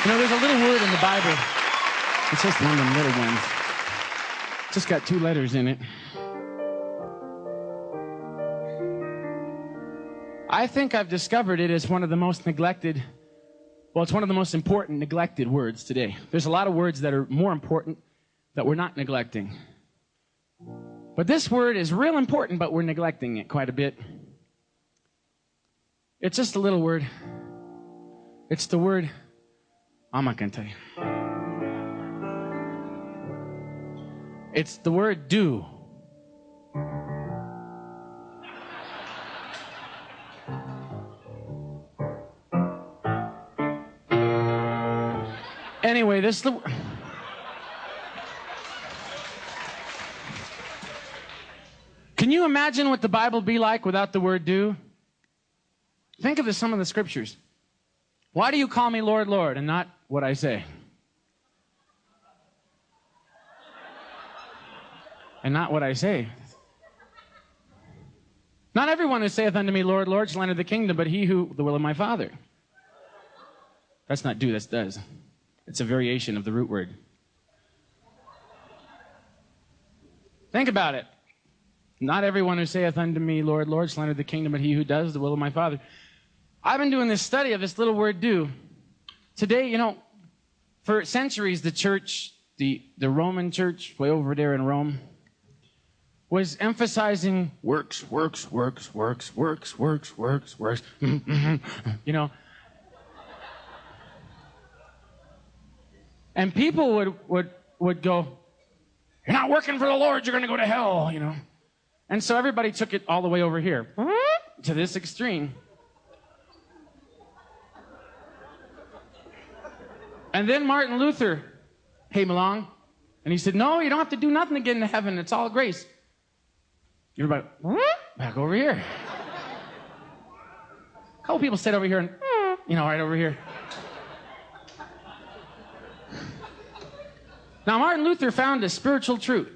You know, there's a little word in the Bible. It's just one of them little ones. It's just got 2 letters in it. I think I've discovered it as one of the most neglected, well, it's one of the most important neglected words today. There's a lot of words that are more important that we're not neglecting. But this word is real important, but we're neglecting it quite a bit. It's just a little word. It's the word, I'm not going to tell you. It's the word do. Anyway, this is the... Can you imagine what the Bible would be like without the word do? Think of some of the scriptures. Why do you call me Lord, Lord, and not what I say? And not what I say. Not everyone who saith unto me, Lord, Lord, shall enter the kingdom, but he who the will of my Father. That's not do, that's does. It's a variation of the root word. Think about it. Not everyone who saith unto me, Lord, Lord, shall enter the kingdom, but he who does the will of my Father. I've been doing this study of this little word do. Today, you know, for centuries, the church, the Roman church, way over there in Rome, was emphasizing works, works, works, works, works, works, works, works, you know. And people would go, you're not working for the Lord, you're going to go to hell, you know. And so everybody took it all the way over here, to this extreme. And then Martin Luther came along, and he said, no, you don't have to do nothing to get into heaven, it's all grace. Everybody, back over here. A couple people stayed over here, and, you know, right over here. Now, Martin Luther found a spiritual truth.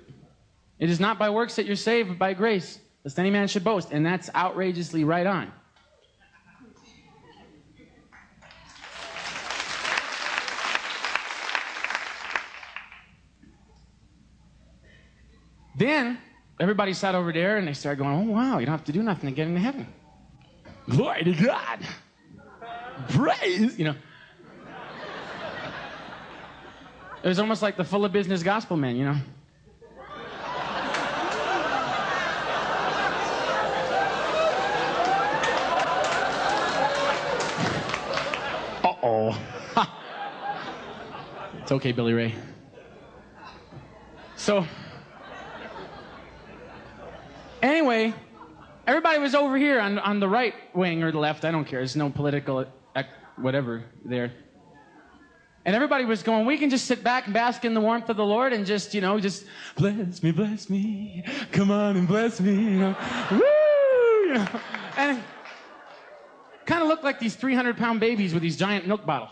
It is not by works that you're saved, but by grace, lest any man should boast. And that's outrageously right on. Then, everybody sat over there, and they started going, oh, wow, you don't have to do nothing to get into heaven. Glory to God. Praise, you know. It was almost like the full of business gospel man, you know. Uh-oh. It's okay, Billy Ray. So, anyway, everybody was over here on the right wing or the left. I don't care. There's no political whatever there. And everybody was going, we can just sit back and bask in the warmth of the Lord and just, you know, just bless me, come on and bless me, you know. Woo! You know? And it kind of looked like these 300-pound babies with these giant milk bottles.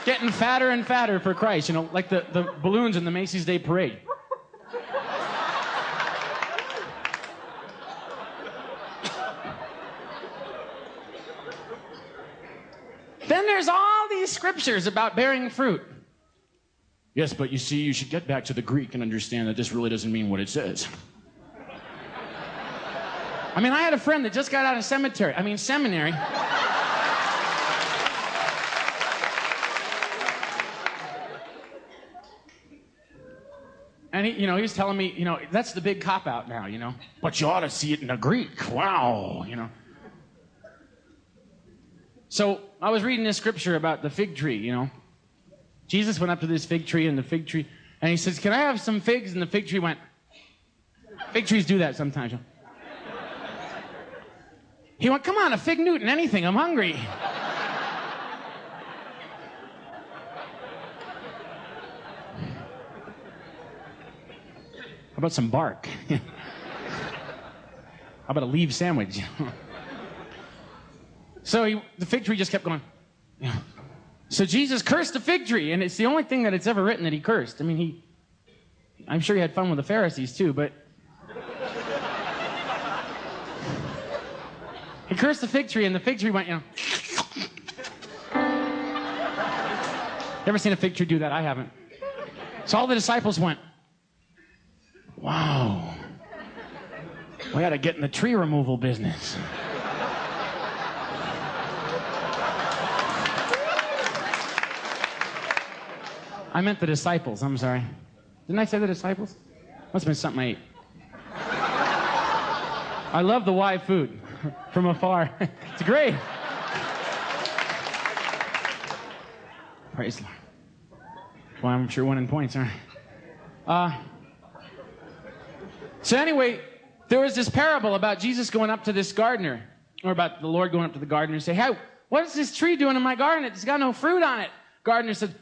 Getting fatter and fatter for Christ, you know, like the balloons in the Macy's Day Parade. Then there's all these scriptures about bearing fruit. Yes, but you see, you should get back to the Greek and understand that this really doesn't mean what it says. I mean, I had a friend that just got out of seminary. And he, you know, he's telling me, you know, that's the big cop-out now, you know. But you ought to see it in the Greek. Wow, you know. So I was reading this scripture about the fig tree, you know. Jesus went up to this fig tree, and he says, can I have some figs? And the fig tree went, fig trees do that sometimes. He went, come on, a fig Newton, anything, I'm hungry. How about some bark? How about a leaf sandwich? So the fig tree just kept going. Yeah. So Jesus cursed the fig tree, and it's the only thing that it's ever written that he cursed. I mean, I'm sure he had fun with the Pharisees too, but he cursed the fig tree, and the fig tree went, You ever seen a fig tree do that? I haven't. So all the disciples went, wow. We ought to get in the tree removal business. I meant the disciples, I'm sorry. Didn't I say the disciples? Must have been something I ate. I love the Y food from afar. It's great. Praise the Lord. Well, I'm sure winning points, aren't I? So anyway, there was this parable about Jesus going up to this gardener, or about the Lord going up to the gardener and say, hey, what is this tree doing in my garden? It's got no fruit on it. Gardener said,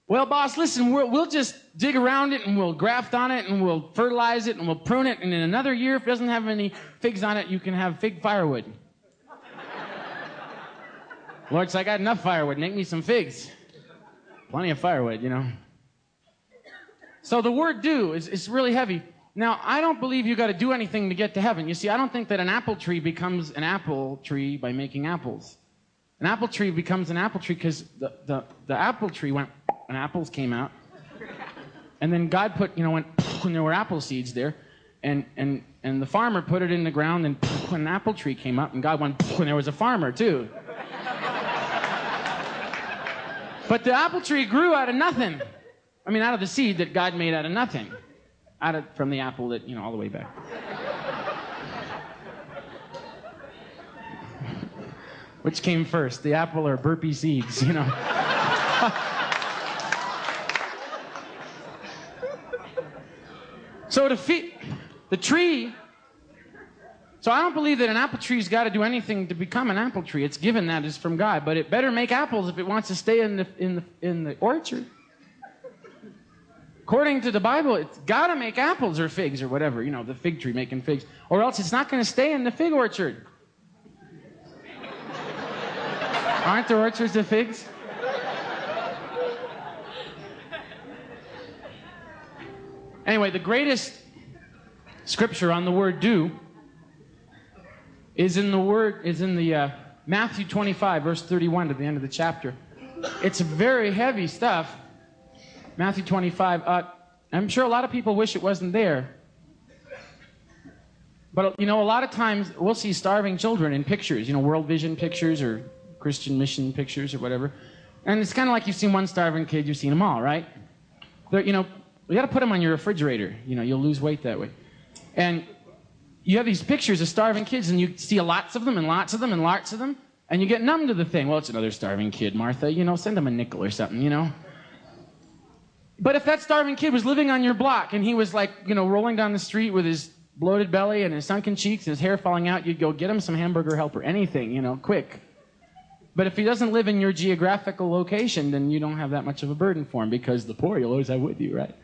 well, boss, listen, we'll just dig around it and we'll graft on it and we'll fertilize it and we'll prune it, and in another year, if it doesn't have any figs on it, you can have fig firewood. Lord said, I got enough firewood. Make me some figs. Plenty of firewood, you know. So the word do is really heavy. Now, I don't believe you got to do anything to get to heaven. You see, I don't think that an apple tree becomes an apple tree by making apples. An apple tree becomes an apple tree because the apple tree went, and apples came out. And then God put, went, and there were apple seeds there. And the farmer put it in the ground, and an apple tree came up, and God went, and there was a farmer too. But the apple tree grew out of nothing. I mean, out of the seed that God made out of nothing. From the apple that, all the way back. Which came first, the apple or burpee seeds, So the tree, so I don't believe that an apple tree's got to do anything to become an apple tree. It's given that is from God, but it better make apples if it wants to stay in the orchard. According to the Bible, it's got to make apples or figs or whatever, the fig tree making figs, or else it's not going to stay in the fig orchard. Aren't there orchards of figs? Anyway, the greatest scripture on the word do is in the Matthew 25, verse 31 to the end of the chapter. It's very heavy stuff. Matthew 25. I'm sure a lot of people wish it wasn't there. But, a lot of times we'll see starving children in pictures, World Vision pictures or Christian mission pictures or whatever. And it's kind of like you've seen one starving kid, you've seen them all, right? They're, you got to put them on your refrigerator. You'll lose weight that way. And you have these pictures of starving kids, and you see lots of them and lots of them and lots of them, and you get numb to the thing. Well, it's another starving kid, Martha. Send them a nickel or something, But if that starving kid was living on your block and he was like, rolling down the street with his bloated belly and his sunken cheeks and his hair falling out, you'd go get him some hamburger helper, anything, quick. But if he doesn't live in your geographical location, then you don't have that much of a burden for him because the poor you'll always have with you, right?